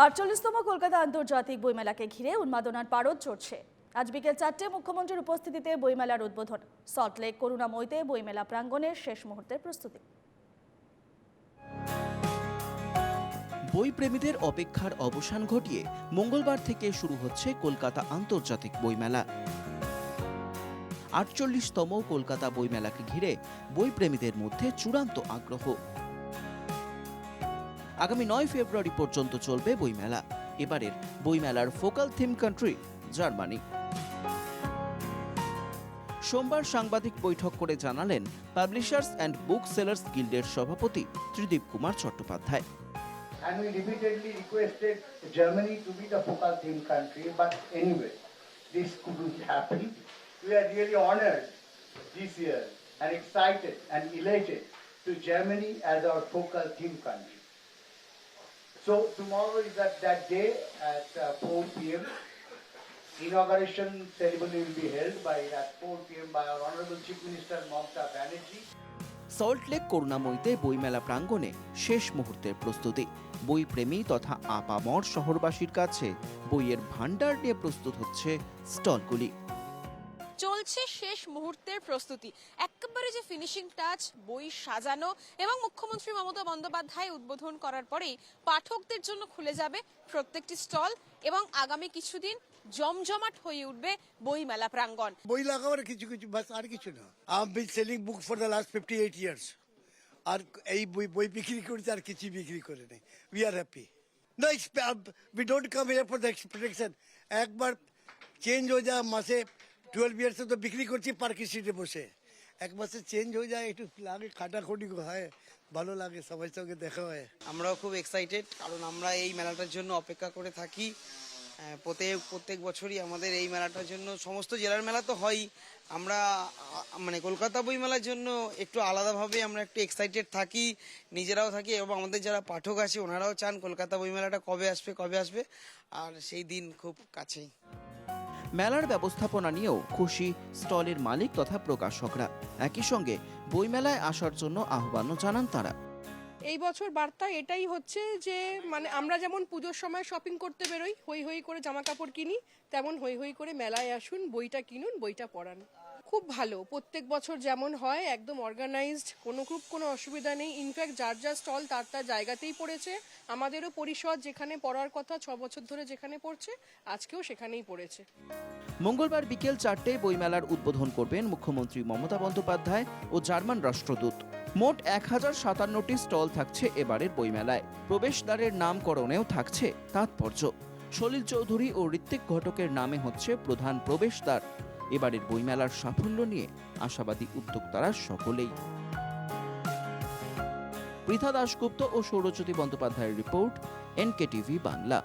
48তম কলকাতা আন্তর্জাতিক বইমেলাকে ঘিরে উন্মাদনার পারদ চড়ছে। আজ বিকেল 4টায় মুখ্যমন্ত্রীর উপস্থিতিতে বইমেলার উদ্বোধন। সল্টলেক করুণাময়ীতে বইমেলা প্রাঙ্গণের শেষ মুহূর্তের প্রস্তুতি। বই প্রেমীদের অপেক্ষার অবসান ঘটিয়ে মঙ্গলবার থেকে শুরু হচ্ছে কলকাতা আন্তর্জাতিক বইমেলা। 48তম কলকাতা বইমেলাকে ঘিরে বই প্রেমীদের মধ্যে চূড়ান্ত আগ্রহ। আগামী 9 ফেব্রুয়ারি পর্যন্ত চলবে বইমেলা। এবারের বইমেলার ফোকাল থিম কান্ট্রি জার্মানি। সোমবার সাংবাদিক বৈঠক করে জানালেন পাবলিশার্স অ্যান্ড বুক সেলার্স গিল্ডের সভাপতি Tridip Kumar Chattopadhyay. And we repeatedly requested Germany to be the focal theme country, but anyway, this couldn't happen. We are really honored this year and excited and elated to Germany as our focal theme country. So tomorrow is that day at 4 p.m. Inauguration ceremony will be held at 4 p.m. by our Honorable Chief Minister Mamata Banerjee. Salt Lake করুণাময়ীতে বইমেলা প্রাঙ্গণে শেষ মুহূর্তের প্রস্তুতি। বই প্রেমী তথা আপামর শহরবাসীর কাছে বইয়ের ভান্ডার নিয়ে প্রস্তুত হচ্ছে স্টলগুলি। চলছে শেষ মুহূর্তের প্রস্তুতি, একেবারে যে ফিনিশিং টাচ, বই সাজানো এবং মুখ্যমন্ত্রী মমতা বন্দ্যোপাধ্যায় উদ্বোধন করার পরেই পাঠকদের জন্য খুলে যাবে প্রত্যেকটি স্টল এবং আগামী কিছুদিন জমজমাট হয়ে উঠবে বই মেলা প্রাঙ্গণ। বই লাগাবার কিছু কিছু বাস, আর কিছু না। I have been selling book for the last 58 years. আর এই বই বিক্রি করতে আর কিছু বিক্রি করে নেই। We are happy. No, we don't come here for the expectation. একবার চেঞ্জ হয়ে যায়, মাসে 12 ইয়ার্সে তো বিক্রি করছি পার্ক স্ট্রিটে বসে। এক মাসে চেঞ্জ হয়ে যায়, একটু লাগে, খাটাখুটি হয়, ভালো লাগে, সবার সঙ্গে দেখা হয়। আমরাও খুব এক্সাইটেড, কারণ আমরা এই মেলাটার জন্য অপেক্ষা করে থাকি। প্রত্যেক বছরই আমাদের এই মেলাটার জন্য, সমস্ত জেলার মেলা তো হয়ই, আমরা মানে কলকাতা বই মেলার জন্য একটু আলাদাভাবে আমরা একটু এক্সাইটেড থাকি, নিজেরাও থাকি এবং আমাদের যারা পাঠক আছে ওনারাও চান কলকাতা বই মেলাটা কবে আসবে, আর সেই দিন খুব কাছেই। মেলার ব্যবস্থাপনা নিয়েও খুশি স্টলের মালিক তথা প্রকাশকরা। একই সঙ্গে বইমেলায় আসার জন্য আহ্বানও জানান তারা। এই বছর বার্তা এটাই হচ্ছে যে মানে আমরা যেমন পুজোর সময় শপিং করতে বেরোই, হই হই করে জামা কাপড় কিনি, তেমন হই হই করে মেলায় আসুন, বইটা কিনুন, বইটা পড়ান। খুব ভালো, প্রত্যেক বছর যেমন হয় একদম অর্গানাইজড, কোনো অসুবিধা নেই। ইনফ্যাক্ট যার যা স্টল তার জায়গাতেই পড়েছে। আমাদেরও পরিষদ যেখানে পড়ার কথা 6 বছর ধরে যেখানে পড়ছে, আজকেও সেখানেই পড়েছে। মঙ্গলবার বিকেল 4টায় বইমেলার উদ্বোধন করবেন মুখ্যমন্ত্রী মমতা বন্দ্যোপাধ্যায় ও জার্মান রাষ্ট্রদূত। মোট 1057টি স্টল থাকছে এবারের বইমেলায়। প্রবেশদ্বারের নামকরণেও থাকছে তাৎপর্য। সলিল চৌধুরী ও ঋত্বিক ঘটকের নামে হচ্ছে প্রধান প্রবেশদ্বার। এবারের বইমেলার সাফল্য নিয়ে আশাবাদী উদ্যোক্তারা সকলেই। পৃথা দাশগুপ্ত ও সৌরজ্যোতি বন্দ্যোপাধ্যায়ের রিপোর্ট, NKTV বাংলা।